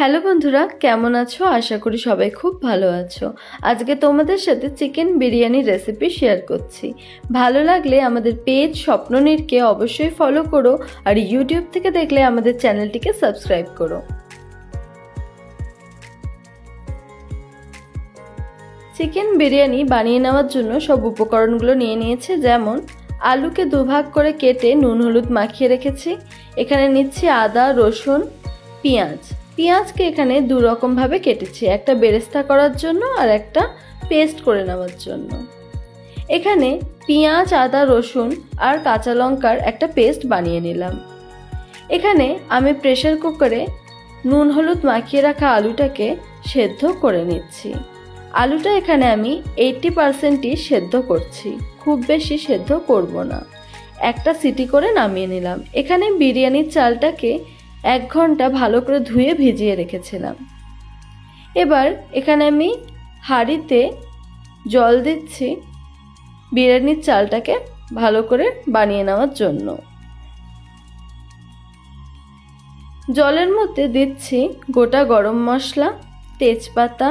Hello বন্ধুরা, কেমন আছো? আশা করি সবাই খুব ভালো আছো। আজকে তোমাদের সাথে চিকেন বিরিয়ানি রেসিপি শেয়ার করছি। ভালো লাগলে আমাদের পেজ স্বপ্ননীরকে অবশ্যই ফলো করো, আর ইউটিউব থেকে দেখলে আমাদের চ্যানেলটিকে সাবস্ক্রাইব করো। চিকেন বিরিয়ানি বানিয়ে নেওয়ার জন্য সব উপকরণগুলো নিয়ে নিয়েছি। যেমন আলুকে দুভাগ করে কেটে নুন হলুদ মাখিয়ে রেখেছি। এখানে নিচ্ছি আদা, রসুন, পেঁয়াজ। পেঁয়াজকে এখানে দু রকমভাবে কেটেছি, একটা বেরেস্তা করার জন্য আর একটা পেস্ট করে নেওয়ার জন্য। এখানে পেঁয়াজ, আদা, রসুন আর কাঁচা লঙ্কার একটা পেস্ট বানিয়ে নিলাম। এখানে আমি প্রেসার কুকারে নুন হলুদ মাখিয়ে রাখা আলুটাকে সেদ্ধ করে নিচ্ছি। আলুটা এখানে আমি 80%ই সেদ্ধ করছি, খুব বেশি সেদ্ধ করব না। একটা সিটি করে নামিয়ে নিলাম। এখানে বিরিয়ানির চালটাকে 1 ঘন্টা ভালো করে ধুয়ে ভিজিয়ে রেখেছিলাম। এবার এখানে আমি হাঁড়িতে জল দিচ্ছি বিরিয়ানির চালটাকে ভালো করে বানিয়ে নেওয়ার জন্য। জলের মধ্যে দিচ্ছি গোটা গরম মশলা, তেজপাতা,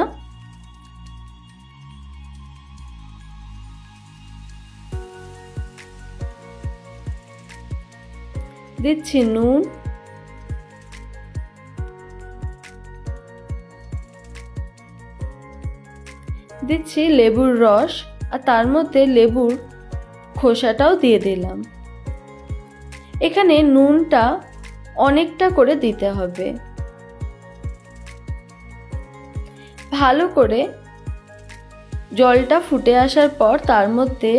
দিচ্ছি নুন, দিচ্ছি লেবুর রস, আর তার মধ্যে লেবুর খোসাটাও দিয়ে দিলাম। এখানে নুনটা অনেকটা করে দিতে হবে। ভালো করে জলটা ফুটে আসার পর তার মধ্যে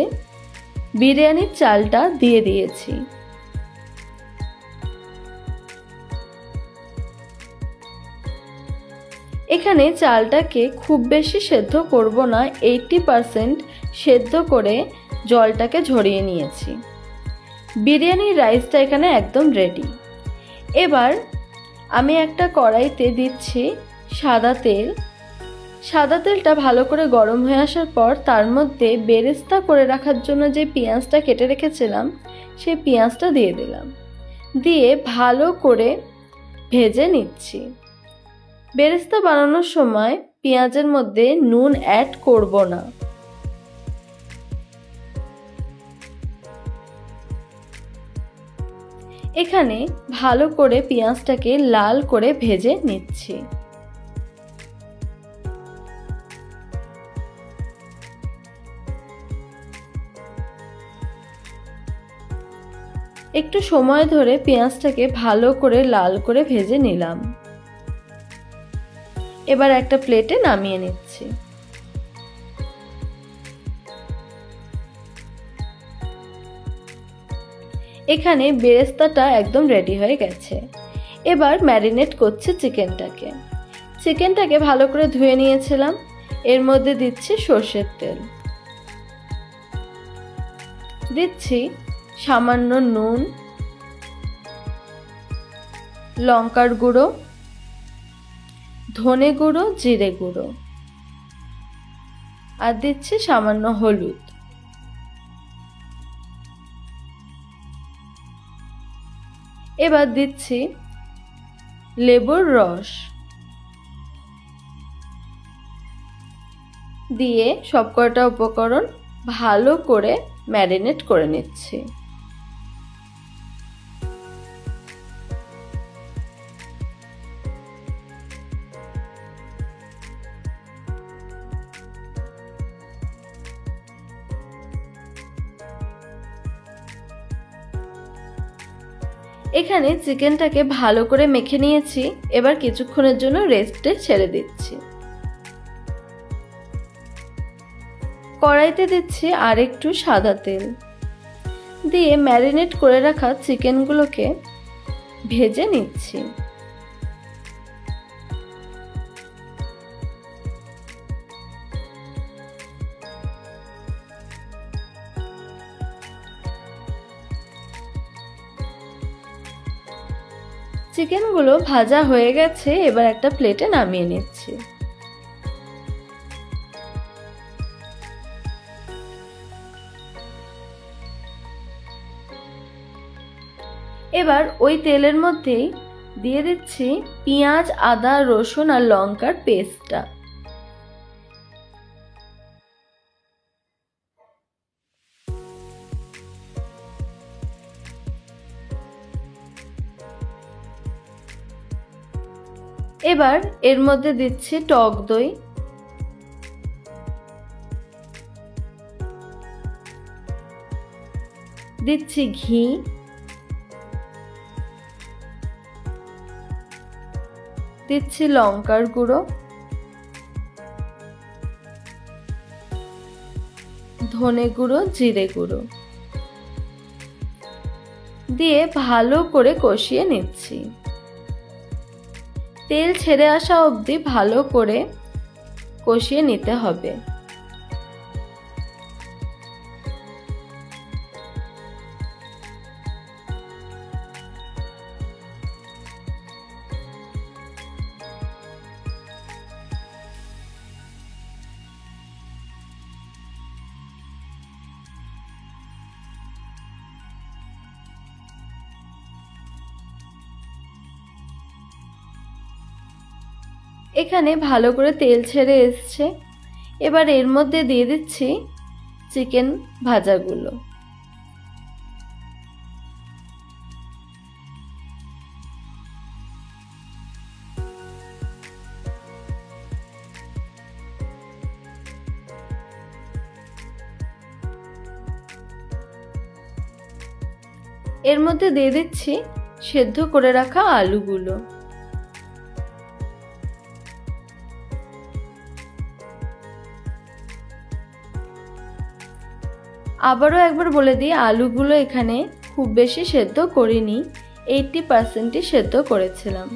বিরিয়ানির চালটা দিয়ে দিয়েছি। এখানে চালটাকে খুব বেশি সেদ্ধ করব না, 80% সেদ্ধ করে জলটাকে ঝরিয়ে নিয়েছি। বিরিয়ানির রাইসটা এখানে একদম রেডি। এবার আমি একটা কড়াইতে দিচ্ছি সাদা তেল। সাদা তেলটা ভালো করে গরম হয়ে আসার পর তার মধ্যে বেরেস্তা করে রাখার জন্য যে পেঁয়াজটা কেটে রেখেছিলাম সেই পেঁয়াজটা দিয়ে দিলাম। দিয়ে ভালো করে ভেজে নিচ্ছি। বেরেস্তা বানানোর সময় পেঁয়াজের মধ্যে নুন অ্যাড করব না। এখানে ভালো করে পেঁয়াজটাকে লাল করে ভেজে নিচ্ছি। একটু সময় ধরে পেঁয়াজটাকে ভালো করে লাল করে ভেজে নিলাম। এবার একটা প্লেটে নামিয়ে নিচ্ছি। এখানে বেরেস্তাটা একদম রেডি হয়ে গেছে। এবার ম্যারিনেট করছি চিকেনটাকে ভালো করে ধুয়ে নিয়েছিলাম। এর মধ্যে দিচ্ছি সর্ষের তেল, দিচ্ছি সামান্য নুন, লঙ্কার গুঁড়ো, ধনে গুঁড়ো, জিরে গুঁড়ো, আর দিচ্ছি সামান্য হলুদ। এবার দিচ্ছি লেবুর রস, দিয়ে সবকটা উপকরণ ভালো করে ম্যারিনেট করে নিচ্ছি। এখানে চিকেনটাকে ভালো করে মেখে নিয়েছি। এবার কিছুক্ষণের জন্য রেস্টে ছেড়ে দিচ্ছি। কড়াইতে দিচ্ছি আর একটু সাদা তেল, দিয়ে ম্যারিনেট করে রাখা চিকেনগুলোকে ভেজে নিচ্ছি। চিকেনগুলো ভাজা হয়ে গেছে। এবার একটা প্লেটে নামিয়ে নিচ্ছি। এবার ওই তেলের মধ্যেই দিয়ে দিচ্ছি পেঁয়াজ, আদা, রসুন আর লঙ্কার পেস্টটা। এবার এর মধ্যে দিচ্ছি টক দই, দিচ্ছি ঘি, দিচ্ছি লঙ্কার গুঁড়ো, ধনে গুঁড়ো, জিরে গুঁড়ো দিয়ে ভালো করে কষিয়ে নিচ্ছি। তেল ছেড়ে আসা অবধি ভালো করে কষিয়ে নিতে হবে। এখানে ভালো করে তেল ছেড়ে এসছে। এবার এর মধ্যে দিয়ে দিচ্ছি চিকেন ভাজাগুলো। এর মধ্যে দিয়ে দিচ্ছি সেদ্ধ করে রাখা আলুগুলো। আবারও একবার বলে দিই, আলুগুলো এখানে খুব বেশি সেদ্ধ করিনি, 80%ই সেদ্ধ করেছিলাম।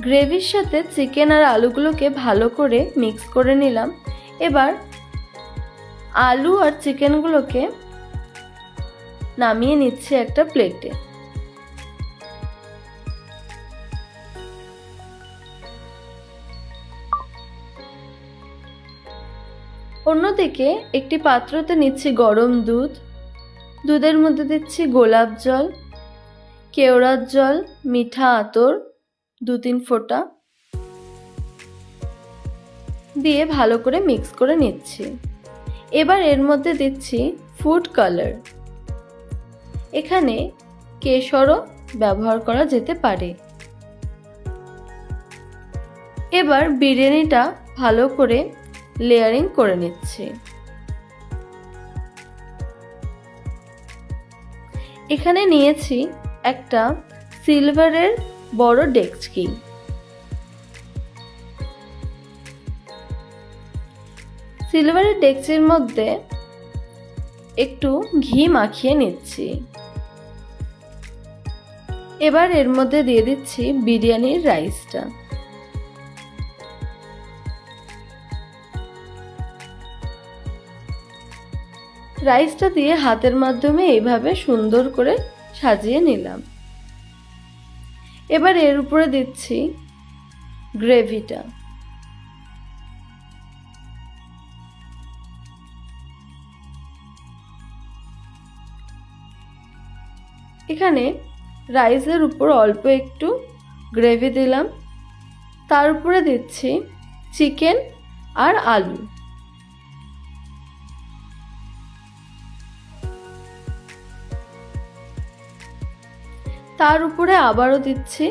গ্রেভির সাথে চিকেন আর আলুগুলোকে ভালো করে মিক্স করে নিলাম। এবার আলু আর চিকেনগুলোকে নামিয়ে নিচ্ছি একটা প্লেটে। অন্যদিকে একটি পাত্রতে নিচ্ছি গরম দুধ, দুধের মধ্যে দিচ্ছি গোলাপ জল, কেওড়ার জল, মিঠা আতর 2-3 ফোঁটা দিয়ে ভালো করে মিক্স করে নিচ্ছি। এবার এর মধ্যে দিচ্ছি ফুড কালার, এখানে কেশরও ব্যবহার করা যেতে পারে। এবার বিরিয়ানিটা ভালো করে লেয়ারিং করে নিচ্ছি। এখানে নিয়েছি একটা সিলভারের বড় ডেকচি। সিলভারের ডেকচির মধ্যে একটু ঘি মাখিয়ে নিচ্ছি। এবার এর মধ্যে দিয়ে দিচ্ছি বিরিয়ানির রাইসটা। রাইসটা দিয়ে হাতের মাধ্যমে এইভাবে সুন্দর করে সাজিয়ে নিলাম। এবার এর উপরে দিচ্ছি গ্রেভিটা। এখানে রাইসের উপর অল্প একটু গ্রেভি দিলাম, তার উপরে দিচ্ছি চিকেন আর আলু। তার উপরে আবারও দিচ্ছি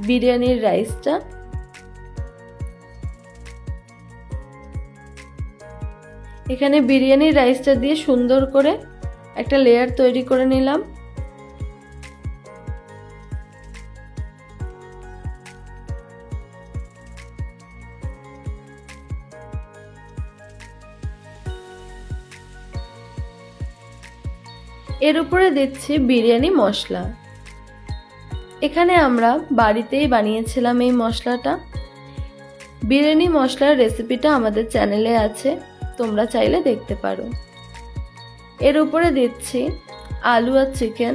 বিরিয়ানির রাইসটা। এখানে বিরিয়ানির রাইসটা দিয়ে সুন্দর করে একটা লেয়ার তৈরি করে নিলাম। এর উপরে দিচ্ছি বিরিয়ানি মশলা। এখানে আমরা বাড়িতেই বানিয়েছিলাম এই মশলাটা। বিরিয়ানি মশলার রেসিপিটা আমাদের চ্যানেলে আছে, তোমরা চাইলে দেখতে পারো। এর উপরে দিচ্ছি আলু আর চিকেন।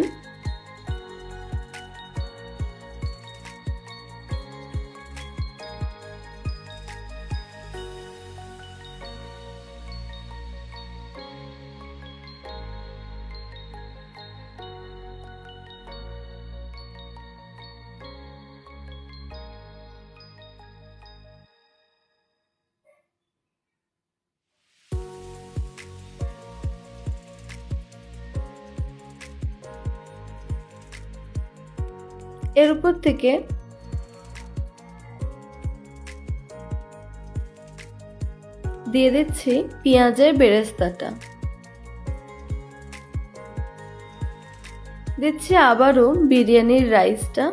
এর উপর থেকে দিয়ে দিচ্ছি পেঁয়াজের বেরেস্তাটা। দিচ্ছি আবারও বিরিয়ানির রাইসটা।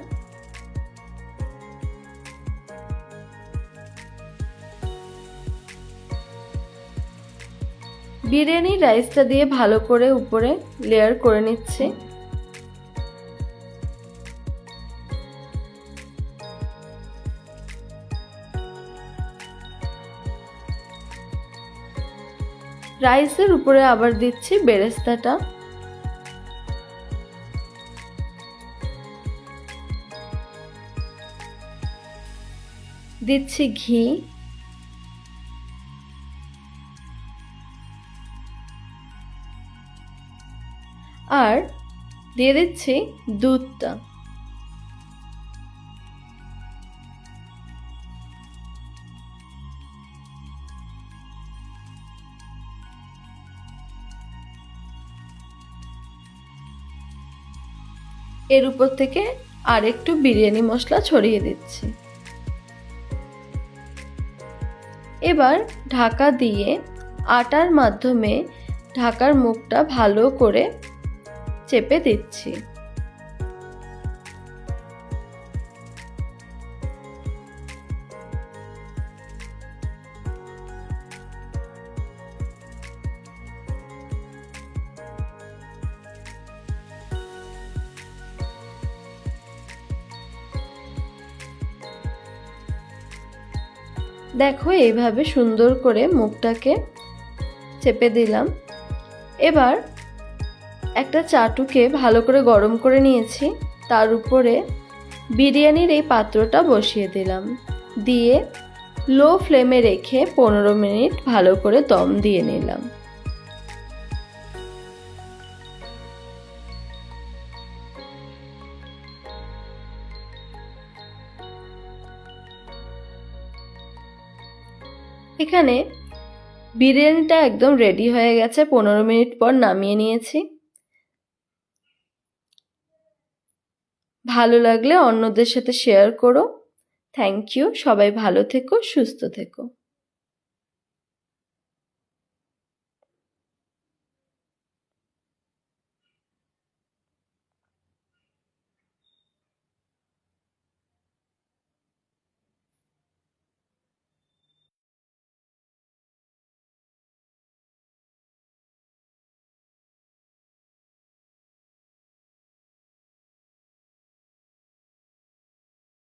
বিরিয়ানির রাইসটা দিয়ে ভালো করে উপরে লেয়ার করে নিচ্ছি। রাইসের উপরে আবার দিচ্ছি বেরেস্তাটা। দিচ্ছি ঘি, আর দিয়ে দিচ্ছি দুধটা। এর উপর থেকে আর একটু বিরিয়ানি মশলা ছড়িয়ে দিচ্ছি। এবার ঢাকা দিয়ে আটার মাধ্যমে ঢাকার মুখটা ভালো করে চেপে দিচ্ছি। দেখো এইভাবে সুন্দর করে মুখটাকে চেপে দিলাম। এবার একটা চাটুকে ভালো করে গরম করে নিয়েছি, তার উপরে বিরিয়ানির এই পাত্রটা বসিয়ে দিলাম, দিয়ে লো ফ্লেমে রেখে 15 মিনিট ভালো করে দম দিয়ে নিলাম। এখানে বিরিয়ানিটা একদম রেডি হয়ে গেছে। 15 মিনিট পর নামিয়ে নিয়েছি। ভালো লাগলে অন্যদের সাথে শেয়ার করো। Thank you. সবাই ভালো থেকো, সুস্থ থেকো।